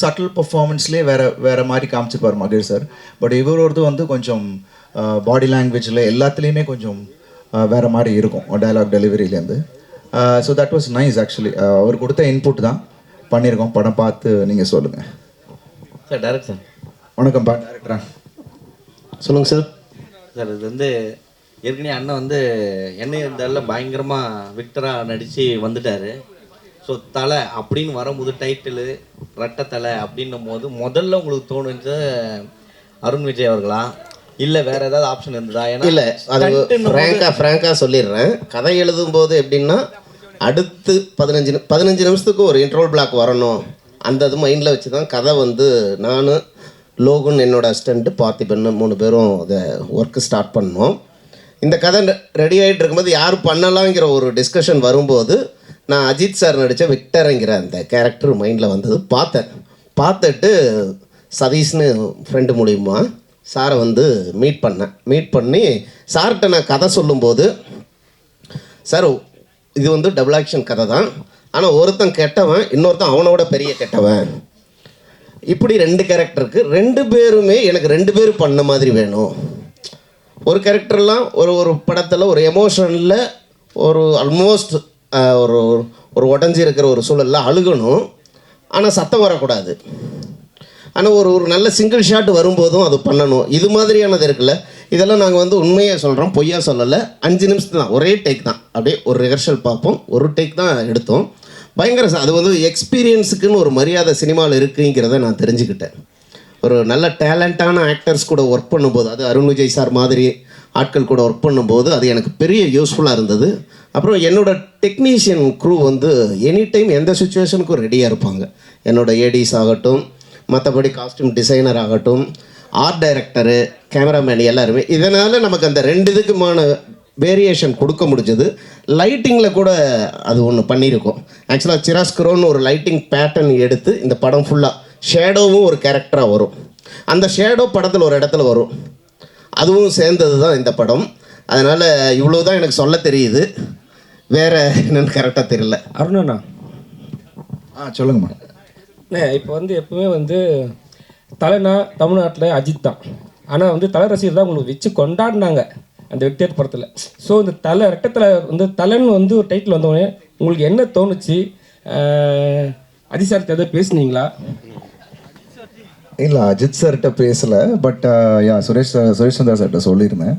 Subtle பர்ஃபார்மன்ஸ்லேயே வேறு மாதிரி காமிச்சிருப்பார் மகேஷ் சார். பட் இவரோடது வந்து கொஞ்சம் பாடி லாங்குவேஜில் எல்லாத்துலேயுமே கொஞ்சம் வேறு மாதிரி இருக்கும் டயலாக் டெலிவரியிலேருந்து. So that was nice actually. அவர் கொடுத்த இன்புட் தான் பண்ணியிருக்கோம். படம் பார்த்து நீங்கள் சொல்லுங்கள் சார். டேரக்ட் சார் வணக்கம்ப்பா. டேரக்டரா சொல்லுங்கள் சார். சார் இது வந்து ஏற்கனவே அண்ணன் வந்து என்ன இருந்தாலும் பயங்கரமாக விக்டராக நடித்து வந்துட்டார். ஸோ தலை அப்படின்னு வரும்போது டைட்டிலு ரெட்டை தலை அப்படின்னும் போது முதல்ல உங்களுக்கு தோணுச்சு அருண் விஜய் அவர்களா இல்லை வேறு ஏதாவது ஆப்ஷன் இருந்ததா? ஏன்னா இல்லை, அது ஃப்ராங்காக சொல்லிடுறேன். கதை எழுதும்போது எப்படின்னா அடுத்து 15 நிமிஷத்துக்கு ஒரு இன்ட்ரோல் பிளாக் வரணும், அந்த இது மைண்டில் வச்சு தான் கதை வந்து நான் லோகுன் என்னோட அசிஸ்டண்ட்டு பார்த்திபன் 3 பேரும் அதை ஒர்க்கு ஸ்டார்ட் பண்ணோம். இந்த கதை ரெடி ஆகிட்டு இருக்கும்போது யார் பண்ணலாங்கிற ஒரு டிஸ்கஷன் வரும்போது நான் அஜித் சார் நடித்த விக்டருங்கிற அந்த கேரக்டர் மைண்டில் வந்தது. பார்த்துட்டு சதீஷ்னு ஃப்ரெண்டு மூலிமா சாரை வந்து மீட் பண்ணி சார்கிட்ட நான் கதை சொல்லும்போது, சார் இது வந்து டபுள் ஆக்ஷன் கதை தான், ஆனால் ஒருத்தன் கெட்டவன், இன்னொருத்தன் அவனோட பெரிய கெட்டவன், இப்படி 2 கேரக்டருக்கு 2 பேருமே எனக்கு 2 பேர் பண்ண மாதிரி வேணும். ஒரு கேரக்டர்லாம் ஒரு படத்தில் ஒரு எமோஷனில் ஒரு ஆல்மோஸ்ட் ஒரு உடஞ்சி இருக்கிற ஒரு சூழலில் அழுகணும், ஆனால் சத்தம் வரக்கூடாது. ஆனால் ஒரு நல்ல சிங்கிள் ஷாட் வரும்போதும் அது பண்ணணும். இது மாதிரியானது இருக்குல்ல, இதெல்லாம் நாங்கள் வந்து உண்மையாக சொல்கிறோம், பொய்யா சொல்லலை. 5 நிமிஷத்து தான், ஒரே டேக் தான், அப்படியே ஒரு ரிஹர்சல் பார்ப்போம், ஒரு டேக் தான் எடுத்தோம். பயங்கர அது வந்து எக்ஸ்பீரியன்ஸுக்குன்னு ஒரு மரியாதை சினிமாவில் இருக்குங்கிறத நான் தெரிஞ்சுக்கிட்டேன். ஒரு நல்ல டேலண்டான ஆக்டர்ஸ் கூட ஒர்க் பண்ணும்போது, அது அருண் விஜய் சார் மாதிரி ஆட்கள் கூட ஒர்க் பண்ணும்போது அது எனக்கு பெரிய யூஸ்ஃபுல்லாக இருந்தது. அப்புறம் என்னோடய டெக்னீஷியன் க்ரூ வந்து எனி டைம் எந்த சுச்சுவேஷனுக்கும் ரெடியாக இருப்பாங்க. என்னோடய ஏடிஸ் ஆகட்டும், மற்றபடி காஸ்டியூம் டிசைனர் ஆகட்டும், ஆர்ட் டைரக்டரு, கேமராமேன் எல்லாருமே. இதனால் நமக்கு அந்த 2 இதுக்குமான வேரியேஷன் கொடுக்க முடிஞ்சது. லைட்டிங்கில் கூட அது ஒன்று பண்ணியிருக்கோம். ஆக்சுவலாக சிராஸ்கரோன்னு ஒரு லைட்டிங் பேட்டர்ன் எடுத்து இந்த படம் ஃபுல்லாக ஷேடோவும் ஒரு கேரக்டராக வரும். அந்த ஷேடோ படத்தில் ஒரு இடத்துல வரும், அதுவும் சேர்ந்தது தான் இந்த படம். அதனால் இவ்வளோ தான் எனக்கு சொல்ல தெரியுது, வேறு என்னென்னு கரெக்டாக தெரியல. அருணண்ணா சொல்லுங்கம்மா. இப்போ வந்து எப்பவுமே வந்து தலைனா தமிழ்நாட்டில் அஜித் தான், ஆனால் வந்து தலை ரசிகர் தான் உங்களுக்கு வச்சு கொண்டாடினாங்க அந்த விக்டர் படத்தில். ஸோ இந்த ரெட்டத்தலை வந்து தலைன்னு வந்து ஒரு டைட்டில் வந்தோடனே உங்களுக்கு என்ன தோணுச்சு? அஜித் சார் எதாவது பேசுனீங்களா? இல்லை, அஜித் சார்கிட்ட பேசலை. பட் சுரேஷ் சந்திரா சார்கிட்ட சொல்லியிருந்தேன்.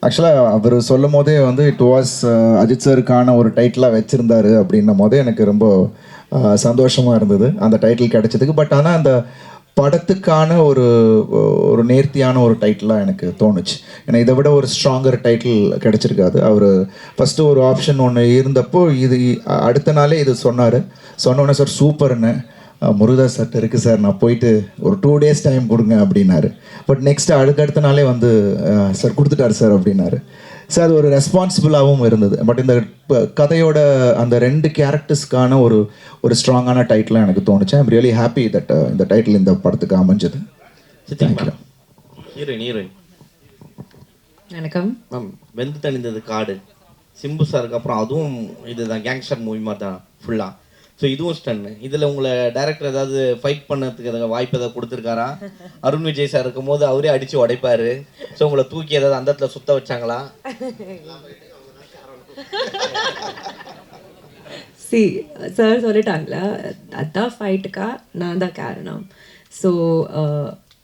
ஆக்சுவலாக அவர் சொல்லும் போதே வந்து இட் வாஸ் அஜித் சாருக்கான ஒரு டைட்டிலாக வச்சுருந்தாரு அப்படின்னும் போதே எனக்கு ரொம்ப சந்தோஷமாக இருந்தது அந்த டைட்டில் கிடைச்சதுக்கு. பட் ஆனால் அந்த படத்துக்கான ஒரு நேர்த்தியான ஒரு டைட்டிலாக எனக்கு தோணுச்சு. ஏன்னா இதை விட ஒரு ஸ்ட்ராங்கர் டைட்டில் கிடச்சிருக்காது. அவர் ஃபஸ்ட்டு ஒரு ஆப்ஷன் ஒன்று இருந்தப்போ இது அடுத்த நாளே இது சொன்னோன்னே சார் சூப்பர்னு, முருகதாஸ் சார் இருக்குது சார், நான் போயிட்டு ஒரு 2 days டைம் கொடுங்க அப்படின்னாரு. பட் நெக்ஸ்ட்டு அடுத்த நாளே வந்து சார் கொடுத்துட்டாரு சார் அப்படின்னாரு. சார் அது ஒரு ரெஸ்பான்சிபிளாகவும் இருந்தது. பட் இந்த கதையோட அந்த 2 கேரக்டர்ஸ்க்கான ஒரு ஸ்ட்ராங்கான டைட்டிலாக எனக்கு தோணுச்சு. ஐம் ரியலி ஹாப்பி தட் இந்த டைட்டில் இந்த படத்துக்கு அமைஞ்சது. ஹீரோயின் வணக்கம் மேம். வெந்து தணிந்தது காடு சிம்பு சாருக்கு அப்புறம் அதுவும் இதுதான் கேங்ஸ்டர் மூவி மாதிரி தான் ஃபுல்லாக. ஸோ இதுவும் ஸ்டன்னு. இதில் உங்களை டைரக்டர் ஏதாவது ஃபைட் பண்ணதுக்கு ஏதாவது வாய்ப்பு ஏதாவது கொடுத்துருக்காரா? அருண் விஜய் சார் இருக்கும் போது அவரே அடித்து உடைப்பார். ஸோ உங்களை தூக்கி ஏதாவது அந்த இடத்துல சுத்த வச்சாங்களா? சி சார் சொல்லிட்டாங்களா, அதான் ஃபைட்டுக்கா நான் தான் காரணம். So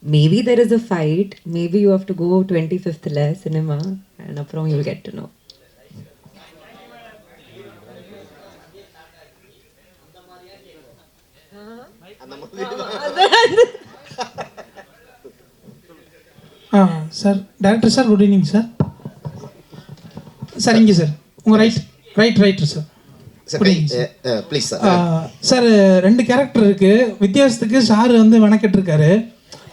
maybe there is a fight, maybe you have to go 25th cinema and அப்புறம் you get to know. Sir director sir, good evening sir. Sir இங்கே சார் உங்கள் writer sir. Please sir. Sir 2 character இருக்குது. வித்தியாசத்துக்கு sir வந்து வணக்கிட்டுருக்காரு.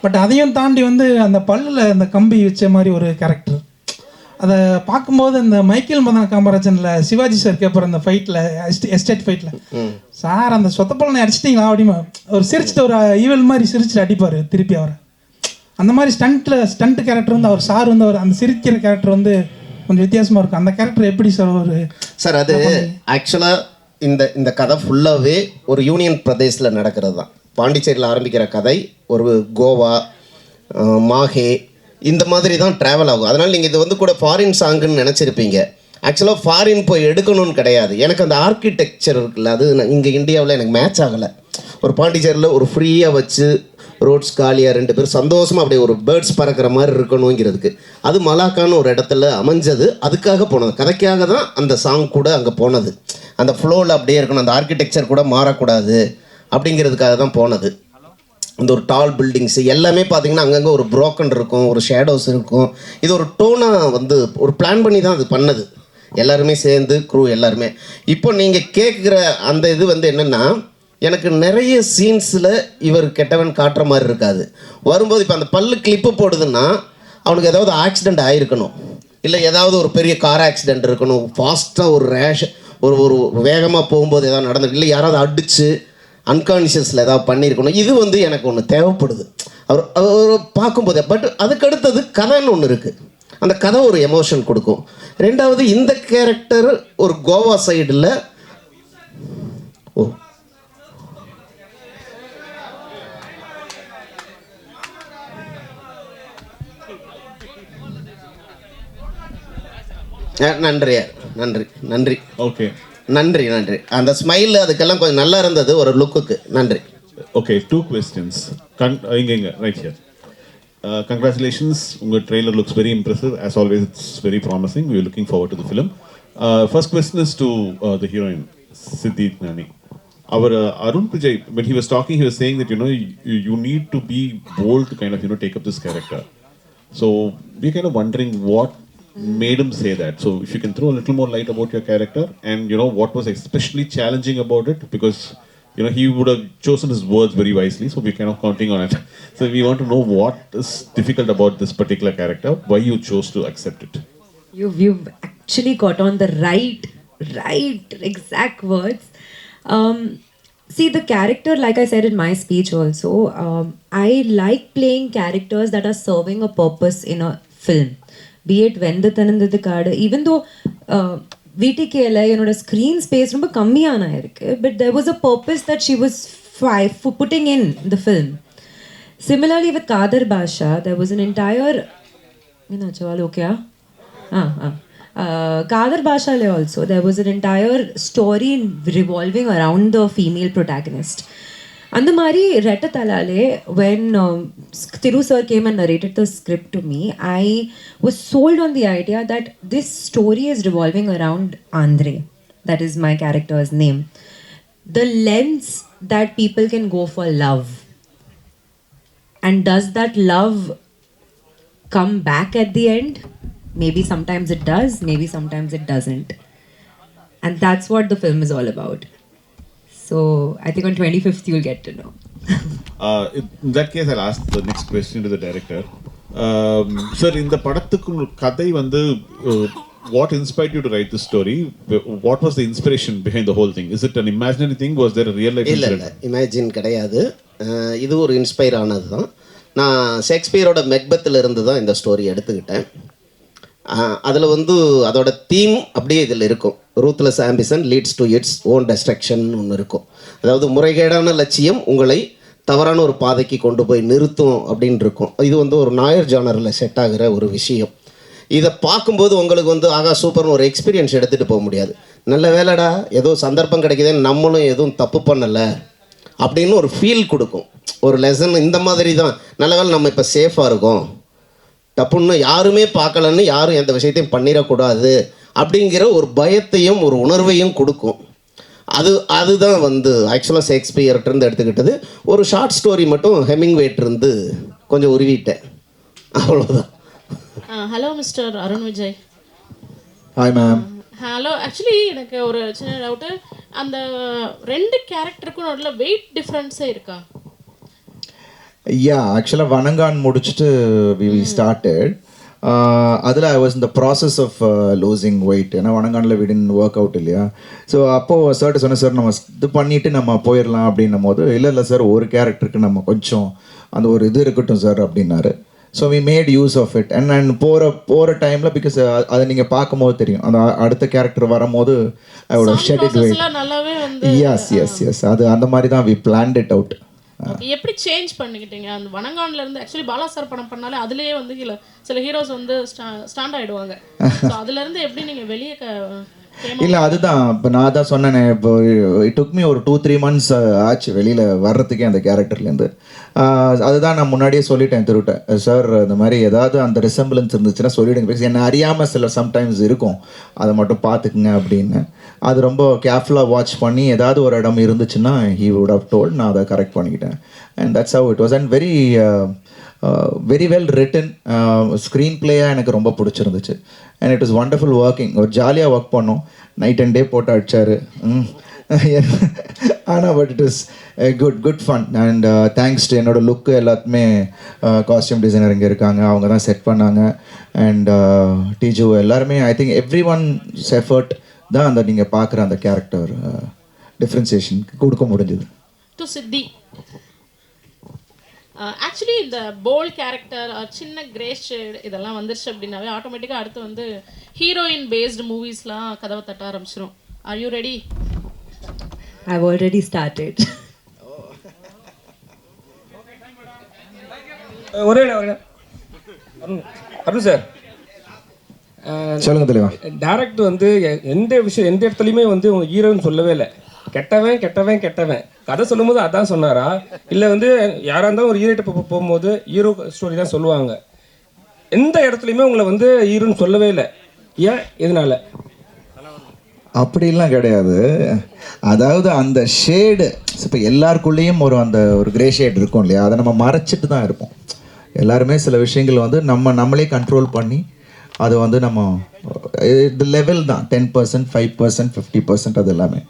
But அதையும் தாண்டி வந்து அந்த பல்லில் அந்த கம்பி வச்ச மாதிரி ஒரு கேரக்டர், அதை பார்க்கும்போது இந்த மைக்கேல் மதன காமராஜனில் சிவாஜி சார் கேட்பார் அந்த ஃபைட்டில், எஸ்டேட் ஃபைட்டில், சார் அந்த சொத்தப்பலனை அடிச்சிட்டிங்களா அப்படிமா ஒரு சிரிச்சிட்டு ஒரு ஈவல் மாதிரி சிரிச்சிட்டு அடிப்பார் திருப்பி அவரை. அந்த மாதிரி ஸ்டண்ட் கேரக்டர் வந்து அவர் சார் வந்து அவர் அந்த சிரிக்கிற கேரக்டர் வந்து கொஞ்சம் வித்தியாசமாக இருக்கும். அந்த கேரக்டர் எப்படி சார் ஒரு சார் அது ஆக்சுவலாக இந்த இந்த கதை ஃபுல்லாகவே ஒரு யூனியன் பிரதேசில் நடக்கிறது தான். பாண்டிச்சேரியில் ஆரம்பிக்கிற கதை ஒரு கோவா, மாஹே இந்த மாதிரி தான் ட்ராவல் ஆகும். அதனால் நீங்கள் இது வந்து கூட ஃபாரின் சாங்குன்னு நினச்சிருப்பீங்க. ஆக்சுவலாக ஃபாரின் போய் எடுக்கணும்னு கிடையாது. எனக்கு அந்த ஆர்கிடெக்சர் இருக்குல்ல, அது இங்கே இந்தியாவில் எனக்கு மேட்ச் ஆகலை. ஒரு பாண்டிச்சேரியில் ஒரு ஃப்ரீயாக வச்சு ரோட்ஸ் காலியாக 2 பேர் சந்தோஷமாக அப்படியே ஒரு பேர்ட்ஸ் பறக்கிற மாதிரி இருக்கணுங்கிறதுக்கு அது மலாக்கான்னு ஒரு இடத்துல அமைஞ்சது. அதுக்காக போனது, கதைக்காக தான் அந்த சாங் கூட அங்கே போனது. அந்த ஃப்ளோவில் அப்படியே இருக்கணும், அந்த ஆர்கிடெக்சர் கூட மாறக்கூடாது அப்படிங்கிறதுக்காக தான் போனது. இந்த ஒரு டால் பில்டிங்ஸ் எல்லாமே பார்த்தீங்கன்னா அங்கங்கே ஒரு ப்ரோக்கன் இருக்கும், ஒரு ஷேடோஸ் இருக்கும். இது ஒரு டோனாக வந்து ஒரு பிளான் பண்ணி தான் அது பண்ணது, எல்லாருமே சேர்ந்து க்ரூ எல்லாருமே. இப்போ நீங்கள் கேட்குற அந்த இது வந்து என்னென்னா, எனக்கு நிறைய சீன்ஸில் இவர் கெட்டவன் காட்டுற மாதிரி இருக்காது. வரும்போது இப்போ அந்த பல்லு கிளிப்பு போடுதுன்னா அவனுக்கு ஏதாவது ஆக்சிடெண்ட் ஆகிருக்கணும், இல்லை ஏதாவது ஒரு பெரிய கார் ஆக்சிடெண்ட் இருக்கணும், ஃபாஸ்ட்டாக ஒரு ரேஷ் ஒரு வேகமாக போகும்போது ஏதாவது நடந்துருக்கு, இல்லை யாராவது அடித்து அன்கான்ஷியஸில் ஏதாவது பண்ணியிருக்கணும். இது வந்து எனக்கு ஒன்று தேவைப்படுது அவர் பார்க்கும்போதே. பட் அதுக்கடுத்தது கதைன்னு ஒன்று இருக்குது, அந்த கதை ஒரு எமோஷன் கொடுக்கும். ரெண்டாவது இந்த கேரக்டர் ஒரு கோவா சைடில் நன்றி நன்றி நன்றி ஓகே நன்றி நன்றி. அந்த ஸ்மைல் அதுக்கெல்லாம் கொஞ்சம் நல்லா இருந்தது ஒரு லுக்குக்கு. நன்றி. Okay, 2 questions. இங்க ரைட் ஹியர். Congratulations, உங்கள் trailer looks very impressive. As always, it's very promising. We are looking forward to the film. First question is to the heroine, Siddhi Nani. Our Arun Vijay, when he was talking, he was saying that, you need to be bold to kind of, take up this character. So we're kind of wondering what made him say that. So if you can throw a little more light about your character and, what was especially challenging about it, because he would have chosen his words very wisely, so we're kind of counting on it. So we want to know what is difficult about this particular character, why you chose to accept it. You've actually got on the right exact words. See, the character, like I said in my speech also, I like playing characters that are serving a purpose in a film. Be it Vendu Thanandadu Kaadu, even though VTKல என்னோட screen space ரொம்ப கம்மியான இருக்கு, but there was a purpose that she was putting in the film. Similarly with Kader Basha, there was an entire Kader Basha also, there was an entire story revolving around the female protagonist. அந்த மாதிரி ரெட்டத்தலாலே when Thiru sir came and narrated the script to me, I was sold on the idea that this story is revolving around Andre. That is my character's name. The lens that people can go for love. And does that love come back at the end? Maybe sometimes it does, maybe sometimes it doesn't. And that's what the film is all about. So I think on 25th you'll get to know. In that case, I'll ask the next question to the director. Sir, in the படத்துக்கு கதை வந்து what inspired you to write this story? What was the inspiration behind the whole thing? Is it an imaginary thing? Was there a real life incident? இல்லை imagine கிடையாது, இது ஒரு inspire ஆனது தான். நான் ஷேக்ஸ்பியரோட மெக்பத்தில் இருந்து தான் இந்த ஸ்டோரி எடுத்துக்கிட்டேன். அதில் வந்து அதோட தீம் அப்படியே இதில் இருக்கும். Ruthless ambition leads to its own destruction ஒன்று இருக்கும். அதாவது முறைகேடான லட்சியம் உங்களை தவறான ஒரு பாதைக்கு கொண்டு போய் நிறுத்தும் அப்படின்னு இருக்கும். இது வந்து ஒரு நாயர் ஜானரில் செட் ஆகிற ஒரு விஷயம். இதை பார்க்கும்போது உங்களுக்கு வந்து ஆகா சூப்பர்னு ஒரு எக்ஸ்பீரியன்ஸ் எடுத்துகிட்டு போக முடியாது. நல்ல வேலைடா ஏதோ சந்தர்ப்பம் கிடைக்குதுன்னு நம்மளும் எதுவும் தப்பு பண்ணலை அப்படின்னு ஒரு ஃபீல் கொடுக்கும், ஒரு லெசன். இந்த மாதிரி தான் நல்ல வேலை நம்ம இப்போ சேஃபாக இருக்கோம், தப்புன்னு யாருமே பார்க்கலன்னு யாரும் எந்த விஷயத்தையும் பண்ணிடக்கூடாது அப்படிங்கிற ஒரு பயத்தையும் ஒரு உணர்வையும் கொடுக்கும். அதுதான் வந்து ஆக்சுவலாக ஷேக்ஸ்பியர்கிட்டருந்து எடுத்துக்கிட்டது. ஒரு ஷார்ட் ஸ்டோரி மட்டும் ஹெமிங்வேட்டிருந்து கொஞ்சம் உருவிட்டேன், அவ்வளோதான். Hello mister Arun Vijay. Hi ma'am. Hello. Actually எனக்கு ஒரு சின்ன டவுட்டு, அந்த 2 கேரக்டருக்கும் நடுவில் வெயிட் டிஃப்ரென்ஸே இருக்கா? ஆக்சுவலாக வணங்கான் முடிச்சுட்டு வி ஸ்டார்டட். அதில் ஐ வாஸ் இந்த ப்ராசஸ் ஆஃப் லூசிங் வெயிட். ஏன்னா வணங்கானில் விடின் ஒர்க் அவுட் இல்லையா. ஸோ அப்போது சார்ட்டு சொன்னேன், சார் நம்ம இது பண்ணிவிட்டு நம்ம போயிடலாம் அப்படின்னும் போது, இல்லை சார் ஒரு கேரக்டருக்கு நம்ம கொஞ்சம் அந்த ஒரு இது இருக்கட்டும் சார் அப்படின்னாரு. So we made use of it and போகிற டைமில் பிகாஸ் அதை நீங்கள் பார்க்கும்போது தெரியும் அந்த அடுத்த கேரக்டர் வரும்போது I would shed it weight. நல்லாவே வந்து எஸ் அது அந்த மாதிரி தான் வி பிளான்ட் இட் அவுட். எப்படி சேஞ்ச் பண்ணிக்கிட்டீங்க அந்த வணங்கான்ல இருந்து? ஆக்சுவலி பாலா சார் படம் பண்ணாலே அதுலயே வந்து சில ஹீரோஸ் வந்து ஸ்டாண்ட் ஆயிடுவாங்க. ஸோ அதுல இருந்து எப்படி நீங்க வெளியே இல்லை அதுதான் இப்போ நான் தான் சொன்னேனே, இப்போ இட் டுக் மீ ஒரு 2-3 months ஆச்சு வெளியில் வர்றதுக்கே அந்த கேரக்டர்லேருந்து. அதுதான் நான் முன்னாடியே சொல்லிட்டேன் திருவிட்டேன், சார் இந்த மாதிரி ஏதாவது அந்த ரிசம்பிளன்ஸ் இருந்துச்சுன்னா சொல்லிவிடுங்க, பிகாஸ் என்னை அறியாமல் சில சம்டைம்ஸ் இருக்கும், அதை மட்டும் பார்த்துக்குங்க அப்படின்னு. அது ரொம்ப கேர்ஃபுல்லாக வாட்ச் பண்ணி ஏதாவது ஒரு இடம் இருந்துச்சுன்னா ஹீ வுட் ஹவ் டோல்ட், நான் அதை கரெக்ட் பண்ணிக்கிட்டேன். And that's how it was. And very well written screen பிளேயாக எனக்கு ரொம்ப பிடிச்சிருந்துச்சு. And it is wonderful working. ஒரு ஜாலியாக ஒர்க் பண்ணோம், நைட் அண்ட் டே போட்டு அடித்தார். ஆனால் but it is good fun. And thanks to என்னோட லுக்கு எல்லாத்துமே காஸ்டியூம் டிசைனர் இங்கே இருக்காங்க, அவங்க தான் செட் பண்ணாங்க. அண்ட் டிஜு எல்லாருமே I think every once effort தான் அந்த நீங்கள் பார்க்குற அந்த கேரக்டர் டிஃப்ரென்சியேஷன் கொடுக்க முடிஞ்சுது. டு சித்தி ஆக்சுவலி இந்த போல்ட் கேரக்டர் சின்ன கிரே ஷேட் இதெல்லாம் வந்துருச்சு அப்படின்னாவே ஆட்டோமேட்டிக்காக அடுத்து வந்து ஹீரோயின் பேஸ்டு மூவிஸ்லாம் கதவை தட்ட ஆரம்பிச்சிடும். Are you ready? I've already started. ஒரே அருண் சார் சொல்லுங்க தெளிவா. டேரக்டர் வந்து எந்த இடத்துலையுமே வந்து உங்க ஹீரோன்னு சொல்லவே இல்லை. கெட்டவன் கதை சொல்லும்போது அதான் சொன்னாரா, இல்லை வந்து யாராக இருந்தாலும் ஒரு ஹீரோட்ட போகும்போது ஹீரோ ஸ்டோரி தான் சொல்லுவாங்க. எந்த இடத்துலையுமே உங்களை வந்து ஹீரோன்னு சொல்லவே இல்லை. ஏன், எதனால? அப்படிலாம் கிடையாது. அதாவது அந்த ஷேடு இப்போ எல்லாருக்குள்ளேயும் ஒரு கிரே ஷேட் இருக்கும் இல்லையா, அதை நம்ம மறைச்சிட்டு தான் இருப்போம். எல்லாருமே சில விஷயங்கள் வந்து நம்மளே கண்ட்ரோல் பண்ணி அது வந்து நம்ம இது லெவல் தான் 10%, 5%, 50% அது எல்லாமே.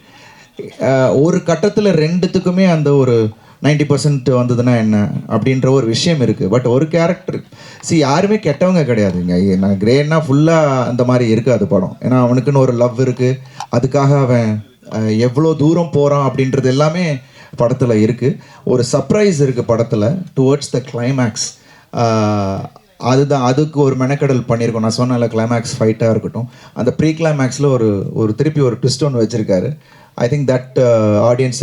ஒரு கட்டத்தில் ரெண்டுத்துக்குமே அந்த ஒரு 90% வந்ததுன்னா என்ன அப்படின்ற ஒரு விஷயம் இருக்குது. பட் ஒரு கேரக்டர் யாருமே கெட்டவங்க கிடையாதுங்க. நான் கிரேன்னா ஃபுல்லாக அந்த மாதிரி இருக்காது படம். ஏன்னா அவனுக்குன்னு ஒரு லவ் இருக்குது, அதுக்காக அவன் எவ்வளோ தூரம் போகிறான் அப்படின்றது எல்லாமே படத்தில் இருக்குது. ஒரு சர்ப்ரைஸ் இருக்குது படத்தில் டுவர்ட்ஸ் த கிளைமேக்ஸ். அதுக்கு ஒரு மெனக்கடல் பண்ணியிருக்கோம். நான் சொன்னல கிளைமேக்ஸ் ஃபைட்டாக இருக்கட்டும், அந்த ப்ரீ கிளைமேக்ஸில் ஒரு திருப்பி ஒரு ட்விஸ்ட் ஒன்று வச்சுருக்காரு. I think that audience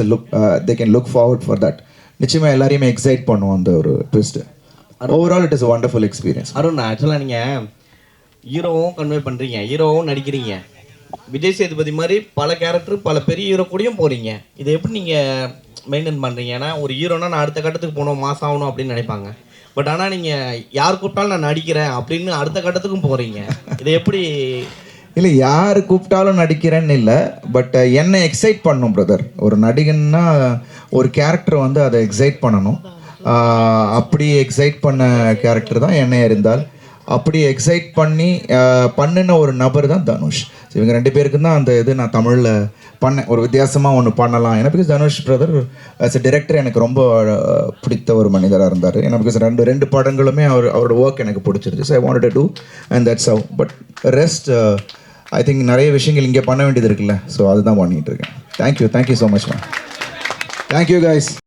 they can look forward for that. நிச்சயமாக எல்லாரையுமே எக்ஸைட் பண்ணுவோம் அந்த ஒரு twist. Overall it is wonderful experience. Arun, ஆக்சுவலாக நீங்கள் ஹீரோவும் கன்வே பண்ணுறீங்க, ஹீரோவும் நடிக்கிறீங்க, விஜய் சேதுபதி மாதிரி பல கேரக்டர் பல பெரிய ஹீரோ கூடயும் போகிறீங்க. இதை எப்படி நீங்கள் மெயின்டைன் பண்ணுறீங்க? ஏன்னா ஒரு ஹீரோனா நான் அடுத்த கட்டத்துக்கு போகணும், மாஸ் ஆகணும் அப்படின்னு நினைப்பாங்க. பட் ஆனால் நீங்கள் யார் கூப்பிட்டாலும் நான் நடிக்கிறேன் அப்படின்னு அடுத்த கட்டத்துக்கும் போகிறீங்க. இதை எப்படி? இல்லை, யார் கூப்பிட்டாலும் நடிக்கிறேன்னு இல்லை, பட் என்னை எக்ஸைட் பண்ணும் பிரதர். ஒரு நடிகன்னா ஒரு கேரக்டர் வந்து அதை எக்ஸைட் பண்ணணும். அப்படி எக்ஸைட் பண்ண கேரக்டர் தான் என்னை அறிந்தால். அப்படி எக்ஸைட் பண்ணின ஒரு நபர் தான் தனுஷ். இவங்க 2 பேருக்கு தான் அந்த இது நான் தமிழில் பண்ணேன், ஒரு வித்தியாசமாக ஒன்று பண்ணலாம். ஏன்னா because Dhanush brother as a director எனக்கு ரொம்ப பிடித்த ஒரு மனிதராக இருந்தார். ஏன்னா பிகாஸ் ரெண்டு படங்களுமே அவரோட ஒர்க் எனக்கு பிடிச்சிருச்சு. So I wanted to do and that's how. But rest I think நிறைய விஷயங்கள் இங்கே பண்ண வேண்டியது இருக்குல்ல, ஸோ அதுதான் பண்ணிகிட்டு இருக்கேன். Thank you so much ma'am. Thank you guys.